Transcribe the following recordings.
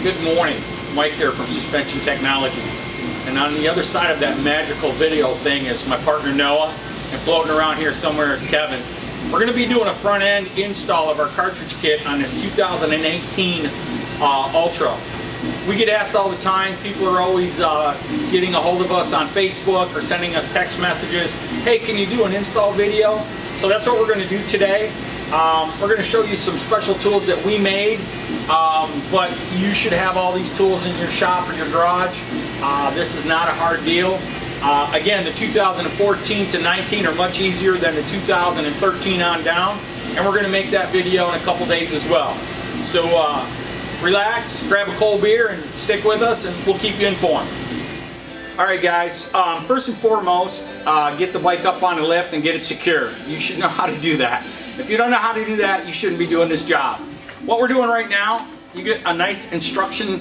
Good morning, Mike here from Suspension Technologies. And on the other side of that magical video thing is my partner Noah, and floating around here somewhere is Kevin. We're going to be doing a front end install of our cartridge kit on this 2018 Ultra. We get asked all the time, people are always getting a hold of us on Facebook or sending us text messages, hey, can you do an install video? So that's what we're going to do today. We're going to show you some special tools that we made, but you should have all these tools in your shop or your garage. This is not a hard deal. Again, the 2014 to 19 are much easier than the 2013 on down, and we're going to make that video in a couple days as well. So relax, grab a cold beer, and stick with us, and we'll keep you informed. Alright guys, first and foremost, get the bike up on the lift and get it secure. You should know how to do that. If you don't know how to do that, you shouldn't be doing this job. What we're doing right now, you get a nice instruction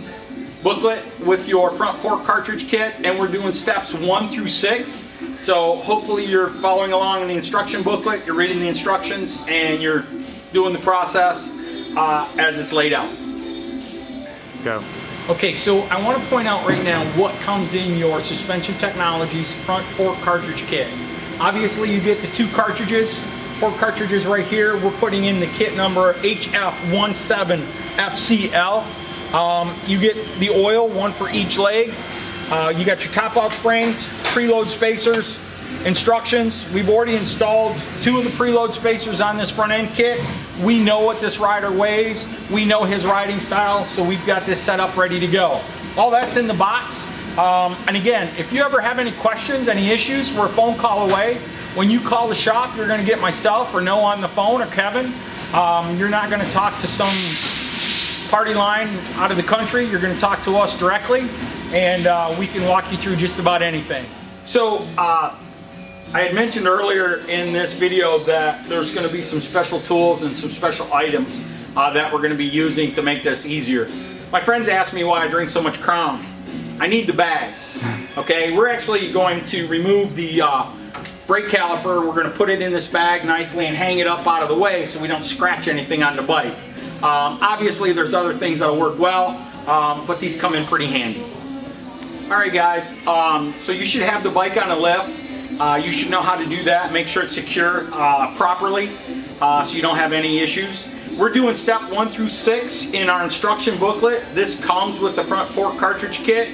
booklet with your front fork cartridge kit, and we're doing steps 1 through 6. So hopefully you're following along in the instruction booklet, you're reading the instructions, and you're doing the process as it's laid out. Go. Okay, so I want to point out right now what comes in your Suspension Technologies front fork cartridge kit. Obviously you get the 2 cartridges, 4 cartridges right here. We're putting in the kit number HF17FCL. You get the oil, 1 for each leg. You got your top out springs, preload spacers, instructions. We've already installed 2 of the preload spacers on this front end kit. We know what this rider weighs. We know his riding style, so we've got this set up ready to go. All that's in the box. And again, if you ever have any questions, any issues, we're a phone call away. When you call the shop, you're going to get myself or Noah on the phone, or Kevin. You're not going to talk to some party line out of the country. You're going to talk to us directly, and we can walk you through just about anything. So I had mentioned earlier in this video that there's going to be some special tools and some special items that we're going to be using to make this easier. My friends ask me why I drink so much Crown. I need the bags. Okay, we're actually going to remove the brake caliper. We're going to put it in this bag nicely and hang it up out of the way so we don't scratch anything on the bike. Obviously there's other things that'll work well, but these come in pretty handy. Alright guys, so you should have the bike on a lift. You should know how to do that. Make sure it's secure properly so you don't have any issues. We're doing step 1 through 6 in our instruction booklet. This comes with the front fork cartridge kit.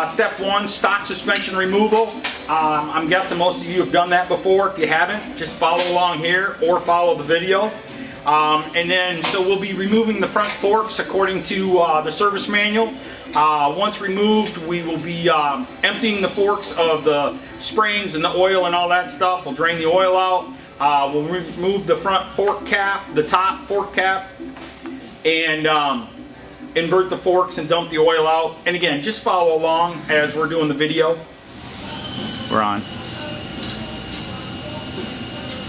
Step 1, stock suspension removal. I'm guessing most of you have done that before. If you haven't, just follow along here or follow the video. And then, so we'll be removing the front forks according to the service manual. Once removed, we will be emptying the forks of the springs and the oil and all that stuff. We'll drain the oil out. We'll remove the front fork cap, the top fork cap, and invert the forks and dump the oil out. And again, just follow along as we're doing the video. We're on.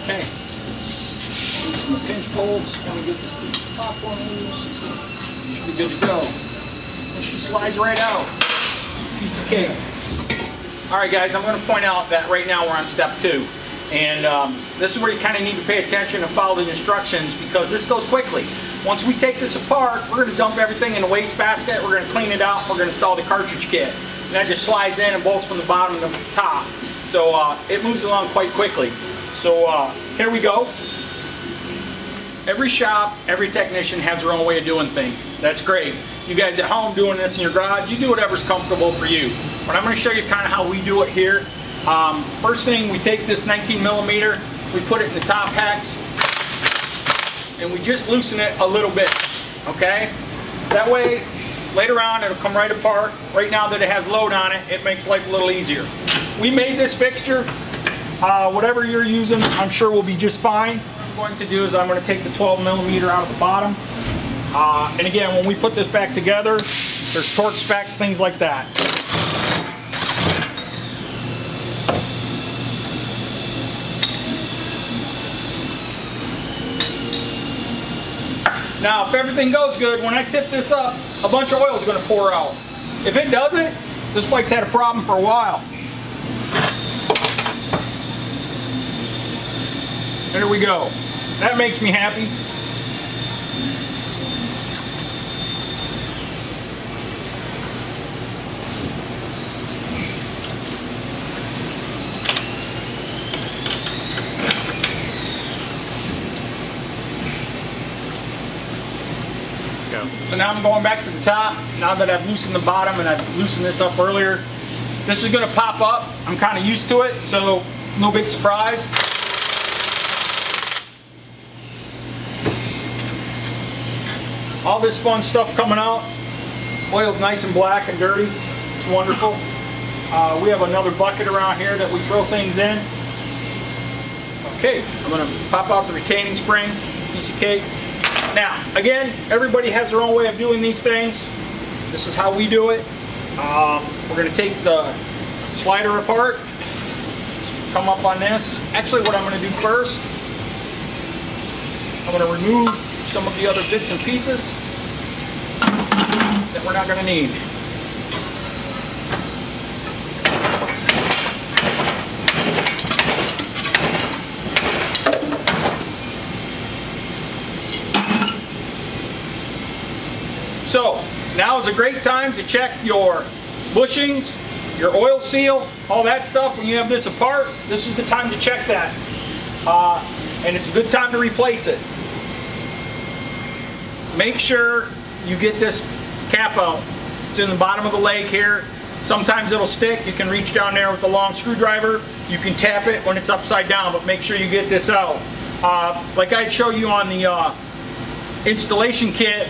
Okay. Some pinch poles. Gonna get this top one loose. Should be good to go. And she slides right out. Piece of cake. Alright guys, I'm going to point out that right now we're on step 2. And this is where you kind of need to pay attention and follow the instructions, because this goes quickly. Once we take this apart, we're going to dump everything in a waste-basket, we're going to clean it out, we're going to install the cartridge kit. And that just slides in and bolts from the bottom to the top. So it moves along quite quickly. So here we go. Every shop, every technician has their own way of doing things. That's great. You guys at home doing this in your garage, you do whatever's comfortable for you. But I'm going to show you kind of how we do it here. First thing, we take this 19mm, we put it in the top hex, and we just loosen it a little bit, okay? That way, later on, it'll come right apart. Right now that it has load on it, it makes life a little easier. We made this fixture. Whatever you're using, I'm sure will be just fine. What I'm going to do is I'm going to take the 12mm out of the bottom. And again, when we put this back together, there's torque specs, things like that. Now, if everything goes good, when I tip this up, a bunch of oil is going to pour out. If it doesn't, this bike's had a problem for a while. There we go. That makes me happy. go. So now I'm going back to the top. Now that I've loosened the bottom and I've loosened this up earlier, this is going to pop up. I'm kind of used to it, so it's no big surprise. All this fun stuff coming out. Oil's nice and black and dirty. It's wonderful. We have another bucket around here that we throw things in. Okay, I'm going to pop out the retaining spring, piece of cake. Now, again, everybody has their own way of doing these things. This is how we do it. We're going to take the slider apart, come up on this. Actually, what I'm going to do first, I'm going to remove some of the other bits and pieces that we're not going to need. So, now is a great time to check your bushings, your oil seal, all that stuff. When you have this apart, this is the time to check that. And it's a good time to replace it. Make sure you get this cap out. It's in the bottom of the leg here. Sometimes it'll stick. You can reach down there with a long screwdriver. You can tap it when it's upside down, but make sure you get this out. Like I'd show you on the installation kit,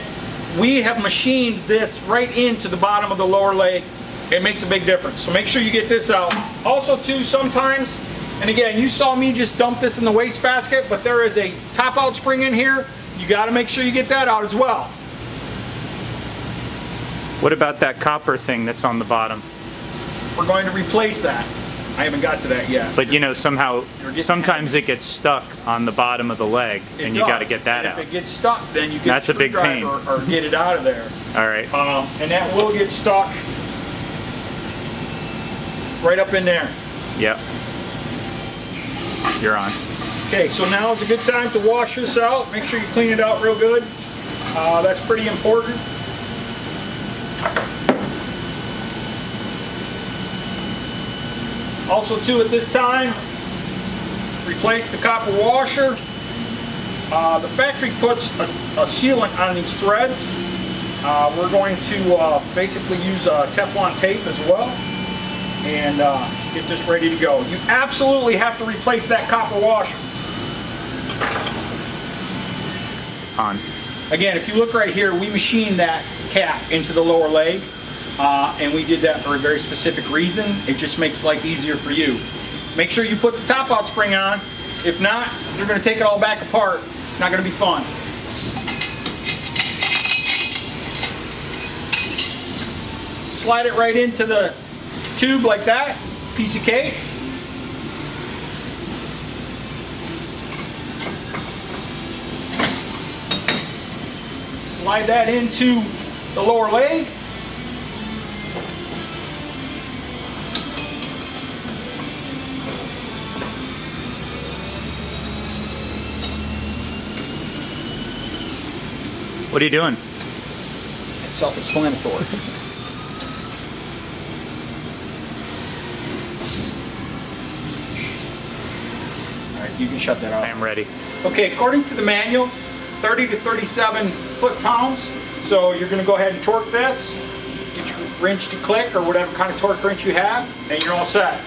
we have machined this right into the bottom of the lower leg. It makes a big difference. So make sure you get this out. Also too, sometimes, and again, you saw me just dump this in the wastebasket, but there is a top out spring in here. You got to make sure you get that out as well. What about that copper thing that's on the bottom? We're going to replace that. I haven't got to that yet. But you know, somehow, sometimes it gets stuck on the bottom of the leg, and you got to get that out. If it gets stuck, then you get That's a a big pain. or get it out of there. All right. And that will get stuck right up in there. Yep. You're on. Okay, so now is a good time to wash this out. Make sure you clean it out real good. That's pretty important. Also too, at this time, replace the copper washer. The factory puts a sealant on these threads. We're going to basically use Teflon tape as well and get this ready to go. You absolutely have to replace that copper washer. On. Again, if you look right here, we machined that cap into the lower leg. And we did that for a very specific reason. It just makes life easier for you. Make sure you put the top out spring on. If not, you're going to take it all back apart. It's not going to be fun. Slide it right into the tube like that. Piece of cake. Slide that into the lower leg. What are you doing? It's self-explanatory. All right, you can shut that off. I am ready. Okay, according to the manual, 30 to 37 foot-pounds. So you're going to go ahead and torque this. Get your wrench to click or whatever kind of torque wrench you have, and you're all set.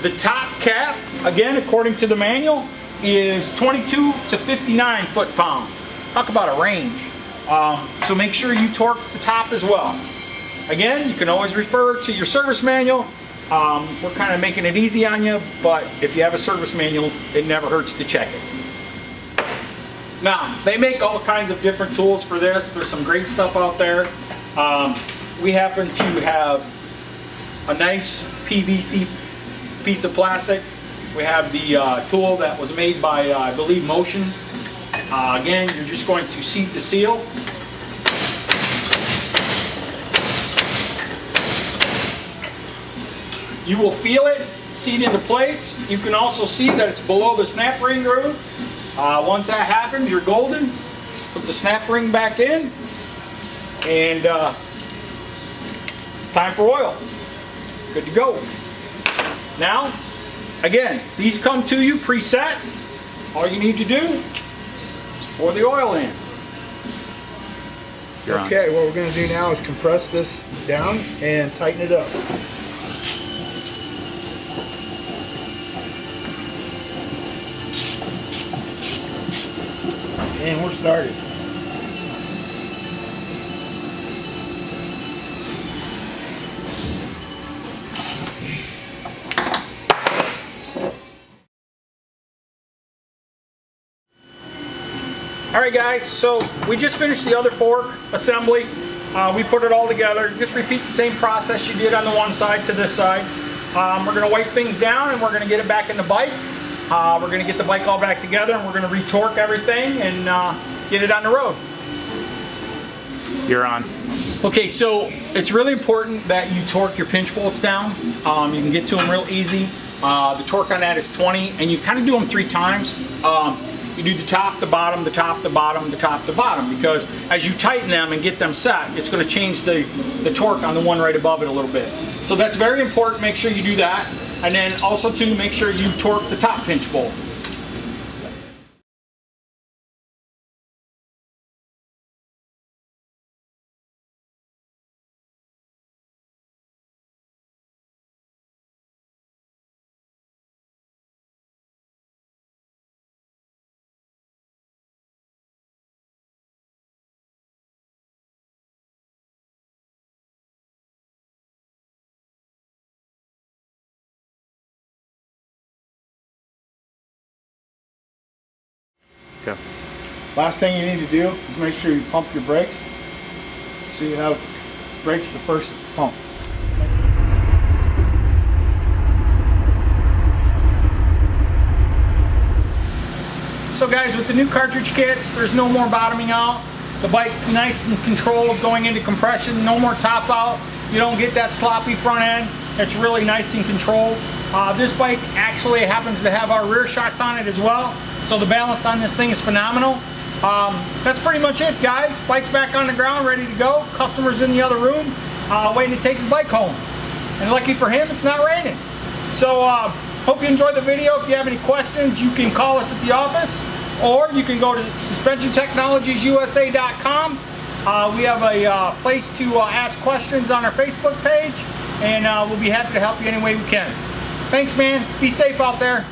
The top cap, again, according to the manual, is 22 to 59 foot-pounds. Talk about a range. So make sure you torque the top as well. Again, you can always refer to your service manual. We're kind of making it easy on you, but if you have a service manual, it never hurts to check it. Now, they make all kinds of different tools for this. There's some great stuff out there. We happen to have a nice PVC piece of plastic. We have the tool that was made by, I believe, Motion. Again, you're just going to seat the seal. You will feel it seat into place. You can also see that it's below the snap ring groove. Once that happens, you're golden. Put the snap ring back in, and it's time for oil. Good to go. Now, again, these come to you preset. All you need to do is pour the oil in. You're on. Okay, what we're going to do now is compress this down and tighten it up. And we're started. All right, guys, so we just finished the other fork assembly. We put it all together. Just repeat the same process you did on the one side to this side. We're gonna wipe things down and we're gonna get it back in the bike. We're gonna get the bike all back together and we're gonna retorque everything and get it on the road. You're on. Okay, so it's really important that you torque your pinch bolts down. You can get to them real easy. The torque on that is 20, and you kind of do them 3 times. You do the top, the bottom, the top, the bottom, the top, the bottom, because as you tighten them and get them set, it's going to change the torque on the one right above it a little bit. So that's very important. Make sure you do that. And then also too, make sure you torque the top pinch bolt. Go. Last thing you need to do is make sure you pump your brakes so you have brakes the first pump. So guys, with the new cartridge kits, there's no more bottoming out. The bike nice and controlled going into compression, no more top out. You don't get that sloppy front end. It's really nice and controlled. This bike actually happens to have our rear shocks on it as well. So the balance on this thing is phenomenal. That's pretty much it, guys. Bike's back on the ground, ready to go. Customer's in the other room, waiting to take his bike home. And lucky for him, it's not raining. So hope you enjoyed the video. If you have any questions, you can call us at the office, or you can go to suspensiontechnologiesusa.com. We have a place to ask questions on our Facebook page, and we'll be happy to help you any way we can. Thanks, man. Be safe out there.